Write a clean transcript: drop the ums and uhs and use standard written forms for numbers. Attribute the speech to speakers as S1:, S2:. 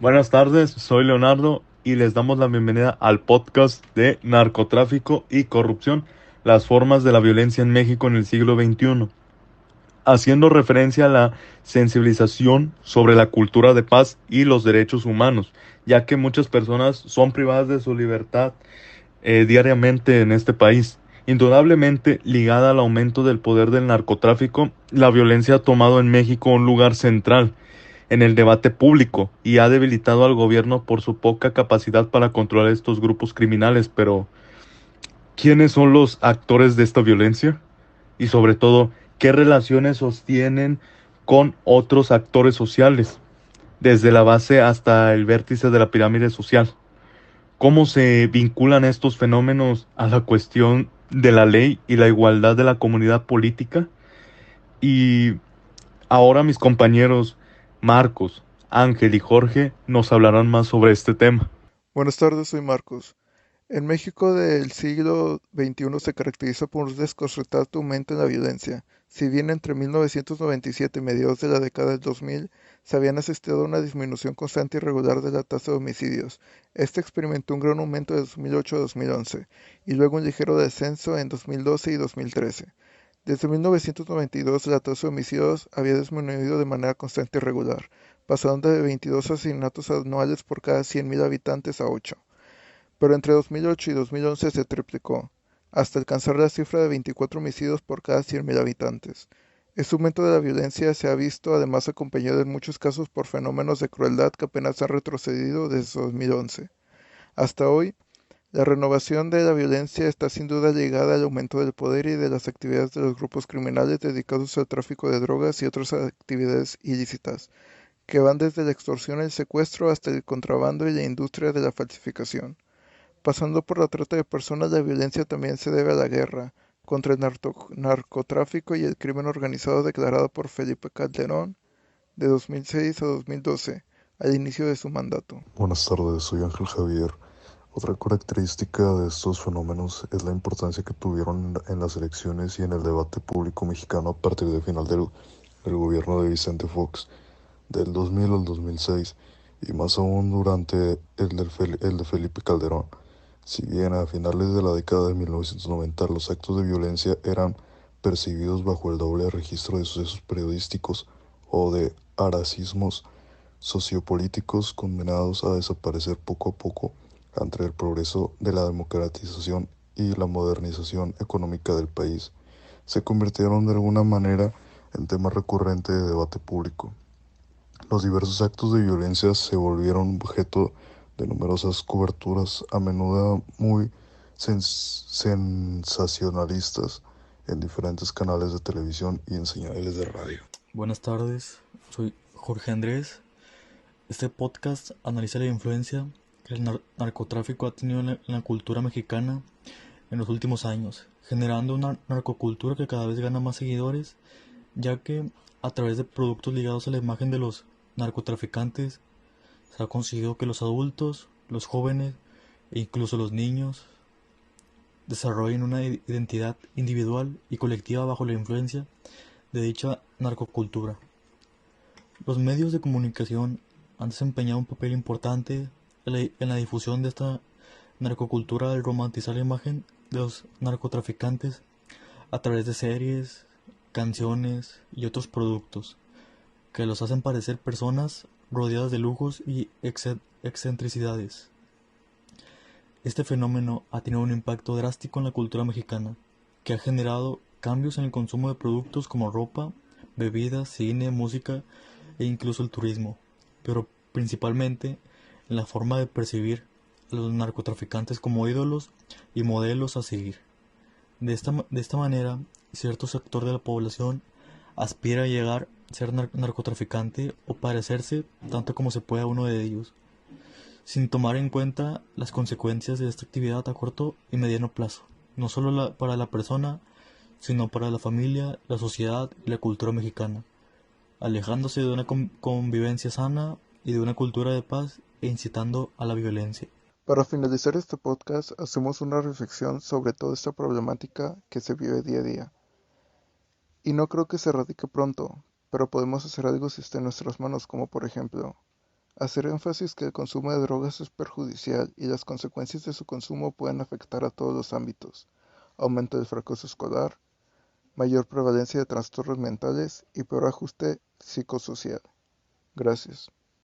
S1: Buenas tardes, soy Leonardo y les damos la bienvenida al podcast de Narcotráfico y Corrupción, las formas de la violencia en México en el siglo XXI, haciendo referencia a la sensibilización sobre la cultura de paz y los derechos humanos, ya que muchas personas son privadas de su libertad diariamente en este país. Indudablemente ligada al aumento del poder del narcotráfico, la violencia ha tomado en México un lugar central en el debate público y ha debilitado al gobierno por su poca capacidad para controlar estos grupos criminales. Pero, ¿quiénes son los actores de esta violencia? Y sobre todo, ¿qué relaciones sostienen con otros actores sociales, desde la base hasta el vértice de la pirámide social? ¿Cómo se vinculan estos fenómenos a la cuestión de la ley y la igualdad de la comunidad política? Y ahora mis compañeros Marcos, Ángel y Jorge nos hablarán más sobre este tema.
S2: Buenas tardes, soy Marcos. En México del siglo XXI se caracteriza por un desconcertante aumento en la violencia. Si bien entre 1997 y mediados de la década del 2000 se habían asistido a una disminución constante y regular de la tasa de homicidios, este experimentó un gran aumento de 2008 a 2011 y luego un ligero descenso en 2012 y 2013. Desde 1992 la tasa de homicidios había disminuido de manera constante y regular, pasando de 22 asesinatos anuales por cada 100.000 habitantes a 8, pero entre 2008 y 2011 se triplicó, hasta alcanzar la cifra de 24 homicidios por cada 100.000 habitantes. Este aumento de la violencia se ha visto además acompañado en muchos casos por fenómenos de crueldad que apenas han retrocedido desde 2011. Hasta hoy, la renovación de la violencia está sin duda ligada al aumento del poder y de las actividades de los grupos criminales dedicados al tráfico de drogas y otras actividades ilícitas, que van desde la extorsión y el secuestro hasta el contrabando y la industria de la falsificación. Pasando por la trata de personas, la violencia también se debe a la guerra contra el narcotráfico y el crimen organizado declarada por Felipe Calderón de 2006 a 2012, al inicio de su mandato.
S3: Buenas tardes, soy Ángel Javier. Otra característica de estos fenómenos es la importancia que tuvieron en las elecciones y en el debate público mexicano a partir del final del gobierno de Vicente Fox, del 2000 al 2006, y más aún durante el de Felipe Calderón. Si bien a finales de la década de 1990 los actos de violencia eran percibidos bajo el doble registro de sucesos periodísticos o de aracismos sociopolíticos condenados a desaparecer poco a poco ante el progreso de la democratización y la modernización económica del país, se convirtieron de alguna manera en tema recurrente de debate público. Los diversos actos de violencia se volvieron objeto de numerosas coberturas, a menudo muy sensacionalistas, en diferentes canales de televisión y en señales de radio.
S4: Buenas tardes, soy Jorge Andrés. Este podcast analiza la influencia que el narcotráfico ha tenido en la cultura mexicana en los últimos años, generando una narcocultura que cada vez gana más seguidores, ya que a través de productos ligados a la imagen de los narcotraficantes se ha conseguido que los adultos, los jóvenes e incluso los niños desarrollen una identidad individual y colectiva bajo la influencia de dicha narcocultura. Los medios de comunicación han desempeñado un papel importante en la difusión de esta narcocultura al romantizar la imagen de los narcotraficantes a través de series, canciones y otros productos que los hacen parecer personas rodeadas de lujos y excentricidades. Este fenómeno ha tenido un impacto drástico en la cultura mexicana, que ha generado cambios en el consumo de productos como ropa, bebidas, cine, música e incluso el turismo, pero principalmente en la forma de percibir a los narcotraficantes como ídolos y modelos a seguir. De esta manera, cierto sector de la población aspira a llegar a ser narcotraficante o parecerse tanto como se pueda a uno de ellos, sin tomar en cuenta las consecuencias de esta actividad a corto y mediano plazo, no solo para la persona, sino para la familia, la sociedad y la cultura mexicana, alejándose de una convivencia sana y de una cultura de paz e incitando a la violencia.
S2: Para finalizar este podcast, hacemos una reflexión sobre toda esta problemática que se vive día a día. Y no creo que se erradique pronto, pero podemos hacer algo si está en nuestras manos, como por ejemplo, Hacer énfasis que el consumo de drogas es perjudicial y las consecuencias de su consumo pueden afectar a todos los ámbitos. Aumento del fracaso escolar, mayor prevalencia de trastornos mentales y peor ajuste psicosocial. Gracias.